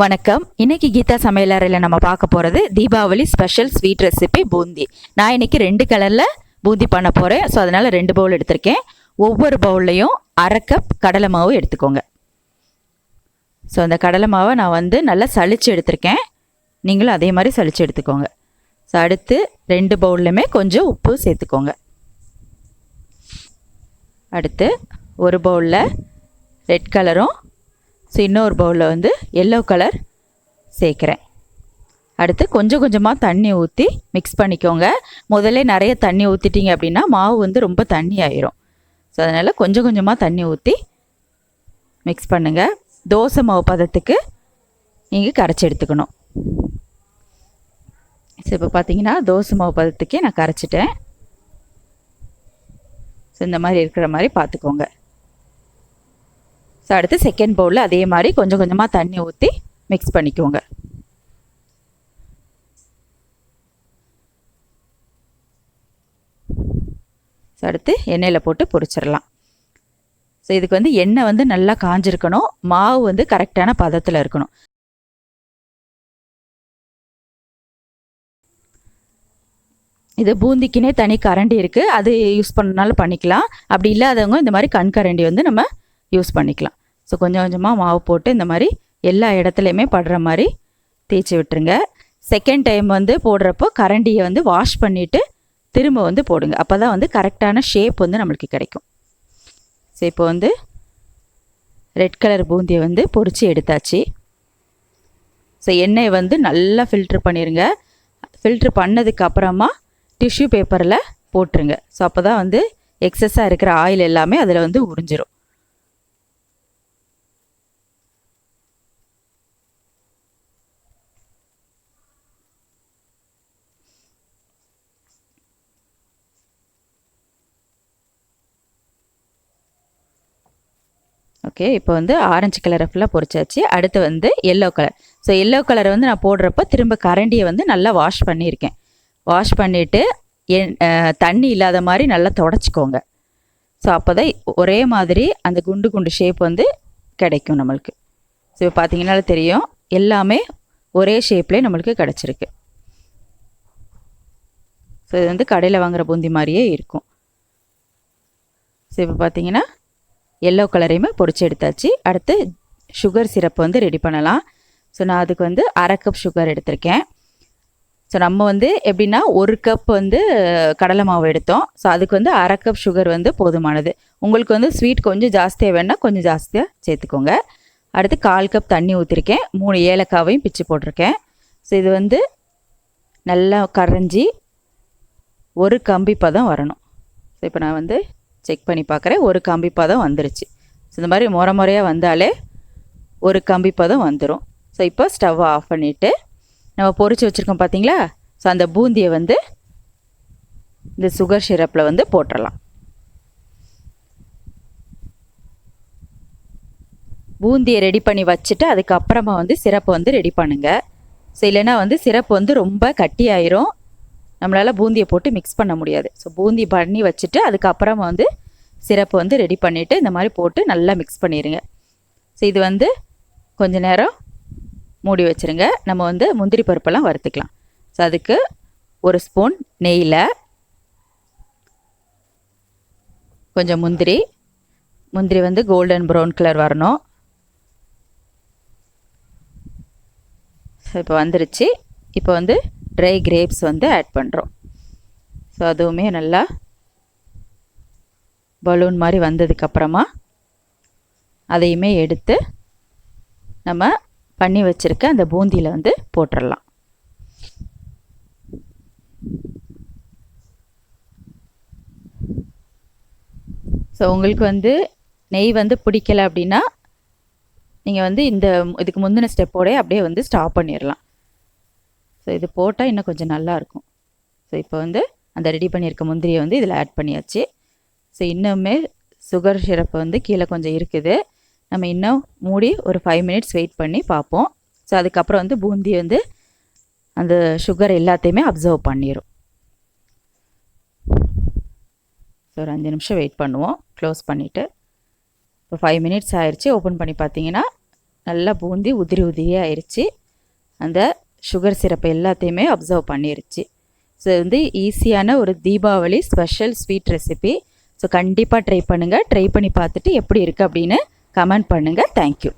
வணக்கம். இன்னைக்கு கீதா சமையலறையில் நம்ம பார்க்க போகிறது Deepavali special sweet recipe boondi. நான் இன்னைக்கு 2 கலரில் பூந்தி பண்ண போகிறேன். ஸோ அதனால் 2 பவுல் எடுத்திருக்கேன். ஒவ்வொரு பவுல்லையும் அரை கப் கடலை மாவு எடுத்துக்கோங்க. ஸோ அந்த கடலை மாவை நான் நல்லா சளிச்சு எடுத்திருக்கேன். நீங்களும் அதே மாதிரி சளிச்சு எடுத்துக்கோங்க. ஸோ அடுத்து 2 பவுல்லையுமே கொஞ்சம் உப்பு சேர்த்துக்கோங்க. அடுத்து ஒரு பவுலில் ரெட் கலரும், ஸோ இன்னொரு பவுலில் எல்லோ கலர் சேர்க்குறேன். அடுத்து கொஞ்சம் கொஞ்சமாக தண்ணி ஊற்றி மிக்ஸ் பண்ணிக்கோங்க. முதல்ல நிறைய தண்ணி ஊற்றிட்டிங்க அப்படின்னா மாவு ரொம்ப தண்ணி ஆயிரும். ஸோ அதனால் கொஞ்சம் கொஞ்சமாக தண்ணி ஊற்றி மிக்ஸ் பண்ணுங்கள். தோசை மாவு பதத்துக்கு நீங்கள் கரைச்சி எடுத்துக்கணும். ஸோ இப்போ பார்த்தீங்கன்னா தோசை மாவு பதத்துக்கே நான் கரைச்சிட்டேன். ஸோ இந்த மாதிரி இருக்கிற மாதிரி பார்த்துக்கோங்க. ஸோ அடுத்து செகண்ட் பவுலில் அதே மாதிரி கொஞ்சம் கொஞ்சமாக தண்ணி ஊற்றி மிக்ஸ் பண்ணிக்கோங்க. ஸோ அடுத்து எண்ணெயில் போட்டு பொரிச்சிடலாம். ஸோ இதுக்கு எண்ணெய் நல்லா காஞ்சிருக்கணும். மாவு கரெக்டான பதத்தில் இருக்கணும். இது பூந்திக்குனே தனி கரண்டி இருக்குது, அது யூஸ் பண்ணனாலும் பண்ணிக்கலாம். அப்படி இல்லாதவங்க இந்த மாதிரி கரண்டி நம்ம யூஸ் பண்ணிக்கலாம். ஸோ கொஞ்சம் கொஞ்சமாக மாவு போட்டு இந்த மாதிரி எல்லா இடத்துலையுமே படுற மாதிரி தேய்ச்சி விட்டுருங்க. செகண்ட் டைம் போடுறப்போ கரண்டியை வாஷ் பண்ணிவிட்டு திரும்ப போடுங்க. அப்போ தான் கரெக்டான ஷேப் நம்மளுக்கு கிடைக்கும். ஸோ இப்போ ரெட் கலர் பூந்தியை பொரித்து எடுத்தாச்சு. ஸோ எண்ணெயை நல்லா ஃபில்ட்ரு பண்ணிடுங்க. ஃபில்ட்ரு பண்ணதுக்கு அப்புறமா டிஷ்யூ பேப்பரில் போட்டுருங்க. ஸோ அப்போ தான் எக்ஸஸாக இருக்கிற ஆயில் எல்லாமே அதில் உறிஞ்சிரும். ஓகே, இப்போ ஆரஞ்சு கலரை ஃபுல்லாக பொரிச்சாச்சு. அடுத்து எல்லோ கலர். ஸோ எல்லோ கலரை நான் போடுறப்ப திரும்ப கரண்டியை நல்லா வாஷ் பண்ணியிருக்கேன். வாஷ் பண்ணிவிட்டு தண்ணி இல்லாத மாதிரி நல்லா தொடச்சிக்கோங்க. ஸோ அப்போ தான் ஒரே மாதிரி அந்த குண்டு குண்டு ஷேப் கிடைக்கும் நம்மளுக்கு. ஸோ இப்போ பார்த்தீங்கன்னாலே தெரியும், எல்லாமே ஒரே ஷேப்லேயே நம்மளுக்கு கிடச்சிருக்கு. ஸோ இது கடையில் வாங்குகிற பூந்தி மாதிரியே இருக்கும். ஸோ இப்போ பார்த்தீங்கன்னா எல்லோ கலரையுமே பொரிச்சு எடுத்தாச்சு. அடுத்து சுகர் சிரப்பு ரெடி பண்ணலாம். ஸோ நான் அதுக்கு அரை கப் சுகர் எடுத்திருக்கேன். ஸோ நம்ம எப்படின்னா ஒரு கப் கடலை மாவு எடுத்தோம். ஸோ அதுக்கு அரை கப் சுகர் போதுமானது. உங்களுக்கு ஸ்வீட் கொஞ்சம் ஜாஸ்தியாக வேணால் கொஞ்சம் ஜாஸ்தியாக சேர்த்துக்கோங்க. அடுத்து 1/4 கப் தண்ணி ஊற்றிருக்கேன். 3 ஏலக்காவையும் பிச்சு போட்டிருக்கேன். ஸோ இது நல்லா கரைஞ்சி ஒரு கம்பி பதம் வரணும். ஸோ இப்போ நான் செக் பண்ணி பார்க்குறேன். ஒரு கம்பி பதம் வந்துருச்சு. ஸோ இந்த மாதிரி முறையாக வந்தாலே ஒரு கம்பி பதம் வந்துடும். ஸோ இப்போ ஸ்டவ்வை ஆஃப் பண்ணிவிட்டு நம்ம பொரிச்சு வச்சுருக்கோம் பார்த்தீங்களா. ஸோ அந்த பூந்தியை இந்த சுகர் சிரப்பில் போட்டுடலாம். பூந்தியை ரெடி பண்ணி வச்சுட்டு அதுக்கப்புறமா சிரப்பை ரெடி பண்ணுங்கள். ஸோ இல்லைன்னா சிரப்பு ரொம்ப கட்டியாயிரும், நம்மளால் பூந்தியை போட்டு மிக்ஸ் பண்ண முடியாது. ஸோ பூந்தி பண்ணி வச்சுட்டு அதுக்கப்புறமா சிரப்பு ரெடி பண்ணிவிட்டு இந்த மாதிரி போட்டு நல்லா மிக்ஸ் பண்ணிடுங்க. ஸோ இது கொஞ்ச நேரம் மூடி வச்சுருங்க. நம்ம முந்திரி பருப்பெல்லாம் வறுத்துக்கலாம். ஸோ அதுக்கு ஒரு ஸ்பூன் நெய்யில் கொஞ்சம் முந்திரி கோல்டன் ப்ரௌன் கலர் வரணும். ஸோ இப்போ வந்துருச்சு. இப்போ ட்ரை கிரேப்ஸ் ஆட் பண்ணுறோம். ஸோ அதுவுமே நல்லா பலூன் மாதிரி வந்ததுக்கப்புறமா அதையுமே எடுத்து நம்ம பண்ணி வச்சுருக்க அந்த பூந்தியில் போட்டுடலாம். ஸோ உங்களுக்கு நெய் பிடிக்கலை அப்படின்னா நீங்கள் இதுக்கு முந்தின ஸ்டெப்போடய அப்படியே ஸ்டாப் பண்ணிடலாம். ஸோ இது போட்டால் இன்னும் கொஞ்சம் நல்லாயிருக்கும். ஸோ இப்போ அந்த ரெடி பண்ணியிருக்க முந்திரியை இதில் ஆட் பண்ணியாச்சு. ஸோ இன்னுமே சுகர் சிரப்பு கீழே கொஞ்சம் இருக்குது. நம்ம இன்னும் மூடி ஒரு 5 மினிட்ஸ் வெயிட் பண்ணி பார்ப்போம். ஸோ அதுக்கப்புறம் பூந்தி அந்த சுகர் எல்லாத்தையுமே அப்சர்வ் பண்ணிடும். ஸோ ஒரு 5 நிமிஷம் வெயிட் பண்ணுவோம். க்ளோஸ் பண்ணிவிட்டு இப்போ 5 மினிட்ஸ் ஆயிடுச்சு. ஓப்பன் பண்ணி பார்த்தீங்கன்னா நல்லா பூந்தி உதிரி உதிரியாக ஆயிடுச்சு. அந்த சுகர் சிரப்பு எல்லாத்தையுமே அப்சர்வ் பண்ணிருச்சு. ஸோ வந்து ஈஸியான ஒரு Deepavali special sweet recipe. So கண்டிப்பாக ட்ரை பண்ணுங்கள். ட்ரை பண்ணி பார்த்துட்டு எப்படி இருக்குது அப்படின்னு கமெண்ட் பண்ணுங்கள். தேங்க்யூ.